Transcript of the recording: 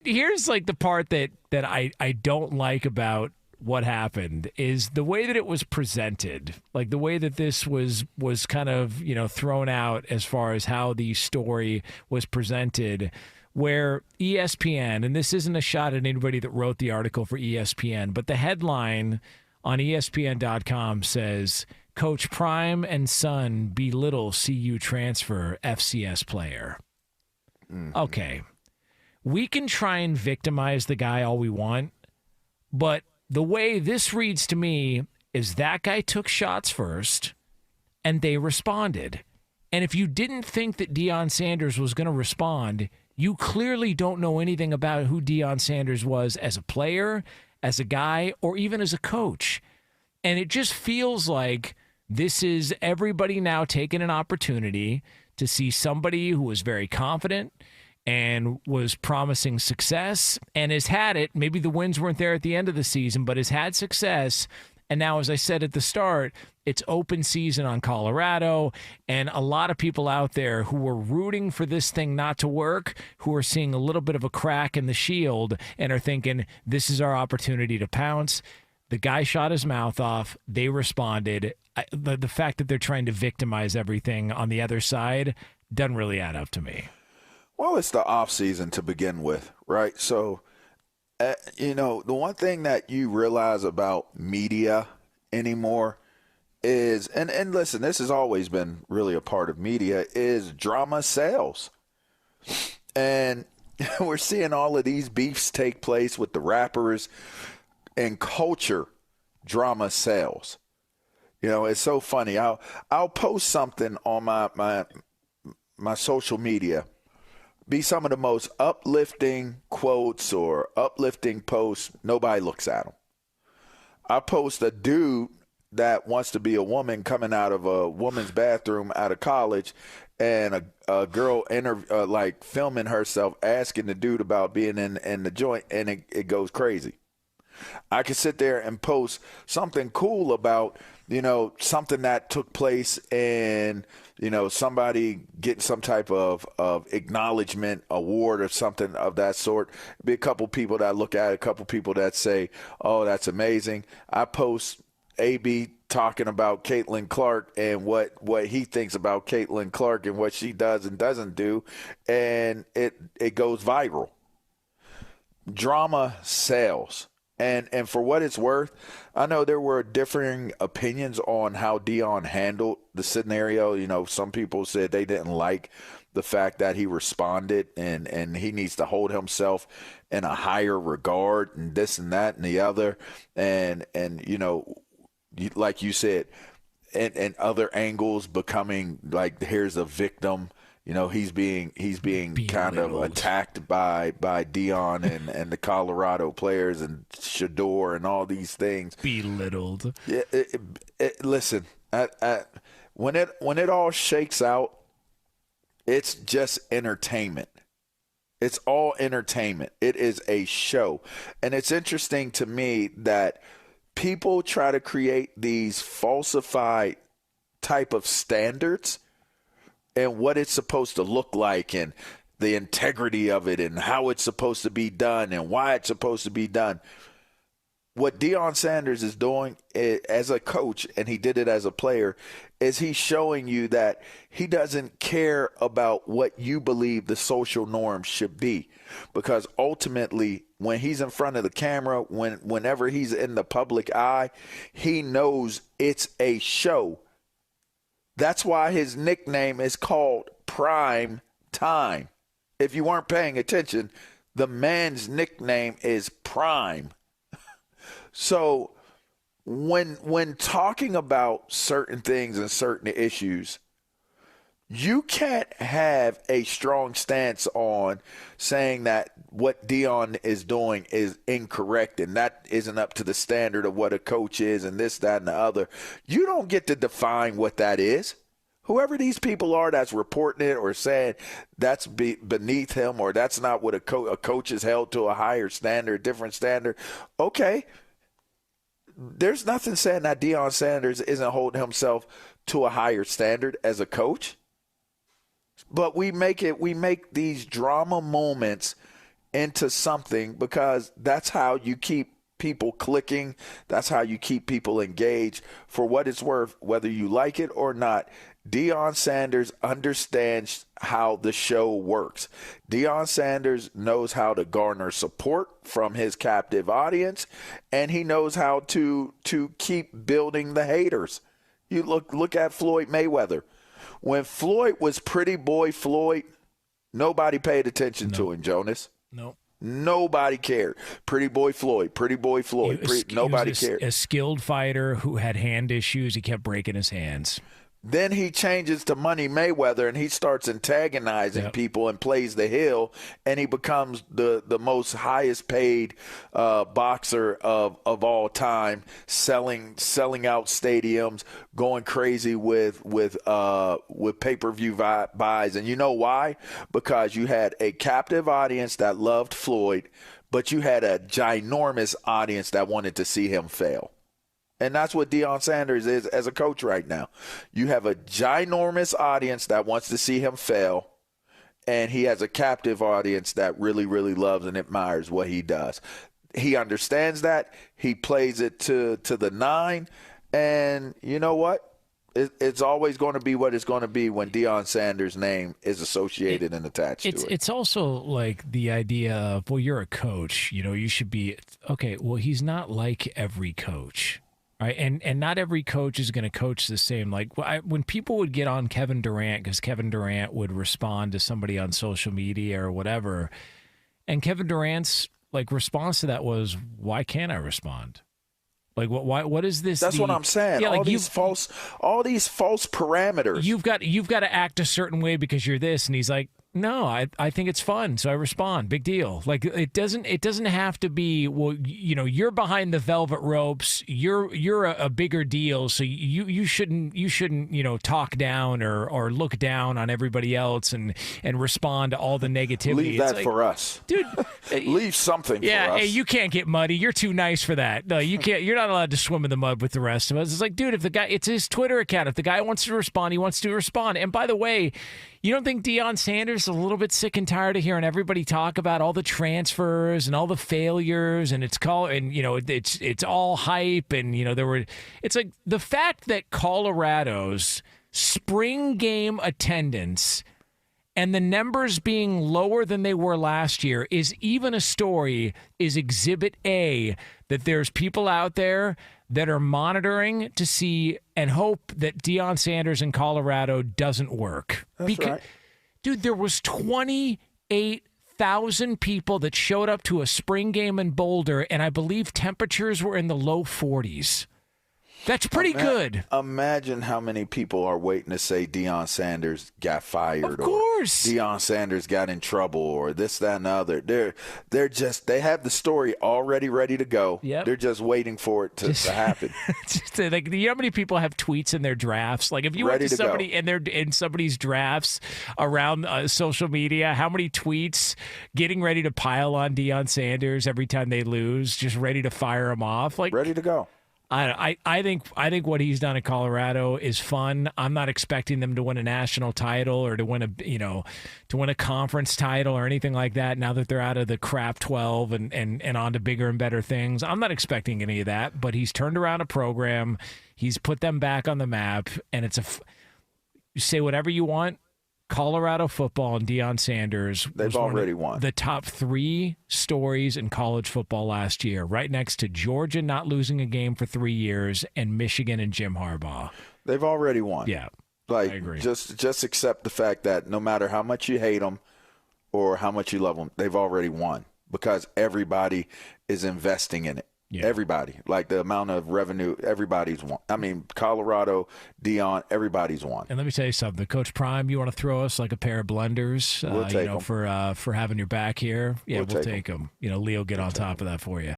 here's like the part that I don't like about what happened is the way that it was presented, like the way that this was kind of, thrown out as far as how the story was presented, where ESPN, and this isn't a shot at anybody that wrote the article for ESPN, but the headline on ESPN.com says, Coach Prime and son belittle CU transfer FCS player. Mm-hmm. Okay. We can try and victimize the guy all we want, but the way this reads to me is that guy took shots first and they responded. And if you didn't think that Deion Sanders was going to respond, you clearly don't know anything about who Deion Sanders was as a player, as a guy, or even as a coach. And it just feels like this is everybody now taking an opportunity to see somebody who was very confident and was promising success and has had it. Maybe the wins weren't there at the end of the season, but has had success. And now, as I said at the start, it's open season on Colorado, and a lot of people out there who were rooting for this thing not to work, who are seeing a little bit of a crack in the shield and are thinking, this is our opportunity to pounce. The guy shot his mouth off. They responded. The fact that they're trying to victimize everything on the other side doesn't really add up to me. Well, it's the off season to begin with, right? So, the one thing that you realize about media anymore is, and listen, this has always been really a part of media, is drama sells. And we're seeing all of these beefs take place with the rappers, and culture drama sells. It's so funny. I'll post something on my social media, be some of the most uplifting quotes or uplifting posts. Nobody looks at them. I post a dude that wants to be a woman coming out of a woman's bathroom out of college, and a girl filming herself asking the dude about being in the joint, and it goes crazy. I could sit there and post something cool about, something that took place, and, somebody getting some type of acknowledgement award or something of that sort. Be a couple people that look at it, a couple people that say, oh, that's amazing. I post AB talking about Caitlin Clark and what he thinks about Caitlin Clark and what she does and doesn't do, and it goes viral. Drama sells. And for what it's worth, I know there were differing opinions on how Deion handled the scenario. Some people said they didn't like the fact that he responded and he needs to hold himself in a higher regard and this and that and the other. And like you said, and other angles becoming like, here's a victim. He's being kind of attacked by Deion and the Colorado players and Shedeur and all these things. Belittled. Yeah, listen, when it all shakes out, it's just entertainment. It's all entertainment. It is a show. And it's interesting to me that people try to create these falsified type of standards and what it's supposed to look like and the integrity of it and how it's supposed to be done and why it's supposed to be done. What Deion Sanders is doing as a coach, and he did it as a player, is he's showing you that he doesn't care about what you believe the social norm should be. Because ultimately, when he's in front of the camera, whenever he's in the public eye, he knows it's a show. That's why his nickname is called Prime Time. If you weren't paying attention, the man's nickname is Prime. So when talking about certain things and certain issues, you can't have a strong stance on saying that what Deion is doing is incorrect and that isn't up to the standard of what a coach is and this, that, and the other. You don't get to define what that is. Whoever these people are that's reporting it or saying that's beneath him or that's not what a coach is held to a higher standard, different standard, okay. There's nothing saying that Deion Sanders isn't holding himself to a higher standard as a coach. But we make these drama moments into something, because that's how you keep people clicking. That's how you keep people engaged. For what it's worth, whether you like it or not, Deion Sanders understands how the show works. Deion Sanders knows how to garner support from his captive audience, and he knows how to keep building the haters. You look at Floyd Mayweather. When Floyd was Pretty Boy Floyd, nobody paid attention to him, Jonas. No. Nobody cared. Pretty Boy Floyd. Nobody cared. A skilled fighter who had hand issues. He kept breaking his hands. Then he changes to Money Mayweather, and he starts antagonizing people and plays the heel, and he becomes the most highest paid boxer of all time, selling out stadiums, going crazy with pay-per-view buys. And you know why? Because you had a captive audience that loved Floyd, but you had a ginormous audience that wanted to see him fail. And that's what Deion Sanders is as a coach right now. You have a ginormous audience that wants to see him fail, and he has a captive audience that really, really loves and admires what he does. He understands that. He plays it to the nine, and you know what? It's always going to be what it's going to be when Deion Sanders' name is associated and attached to it. It's also like the idea of, well, you're a coach. You know, you should be – okay, well, he's not like every coach. Right, and not every coach is going to coach the same. Like when people would get on Kevin Durant, because Kevin Durant would respond to somebody on social media or whatever, and Kevin Durant's like response to that was, "Why can't I respond? Like what is this?" That's what I'm saying. Yeah, all like these false parameters. You've got to act a certain way because you're this, and he's like, no, I think it's fun, so I respond. Big deal. Like it doesn't have to be, well, you know, you're behind the velvet ropes. You're a bigger deal, so you shouldn't you know, talk down or look down on everybody else and respond to all the negativity. Leave that for us, dude. Leave something for us. Yeah, hey, you can't get muddy. You're too nice for that. No, you can't. You're not allowed to swim in the mud with the rest of us. It's like, dude, if the guy, it's his Twitter account. If the guy wants to respond, he wants to respond. And by the way, you don't think Deion Sanders is a little bit sick and tired of hearing everybody talk about all the transfers and all the failures, and it's all hype, and you know it's like the fact that Colorado's spring game attendance and the numbers being lower than they were last year is even a story, is Exhibit A, that there's people out there that are monitoring to see and hope that Deion Sanders in Colorado doesn't work. That's right. Dude, there was 28,000 people that showed up to a spring game in Boulder, and I believe temperatures were in the low 40s. That's pretty good. Imagine how many people are waiting to say Deion Sanders got fired, of course, or Deion Sanders got in trouble, or this, that, and the other. They have the story already ready to go. Yep. They're just waiting for it to happen. Like, you know how many people have tweets in their drafts? Like, if you went to somebody and they're in somebody's drafts around social media, how many tweets getting ready to pile on Deion Sanders every time they lose, just ready to fire him off? Like, ready to go. I think what he's done at Colorado is fun. I'm not expecting them to win a national title or to win a conference title or anything like that. Now that they're out of the crap 12 and on to bigger and better things, I'm not expecting any of that. But he's turned around a program. He's put them back on the map, and you say whatever you want. Colorado football and Deion Sanders. They've already won. The top 3 stories in college football last year, right next to Georgia not losing a game for 3 years and Michigan and Jim Harbaugh. They've already won. Yeah, like, I agree. Just accept the fact that no matter how much you hate them or how much you love them, they've already won because everybody is investing in it. Yeah. Everybody, like the amount of revenue, everybody's won. I mean, Colorado, Deion, everybody's won. And let me tell you something, Coach Prime, you want to throw us like a pair of blenders, we'll take them. for having your back here. Yeah, we'll take them. You know, Leo get on top of that for you.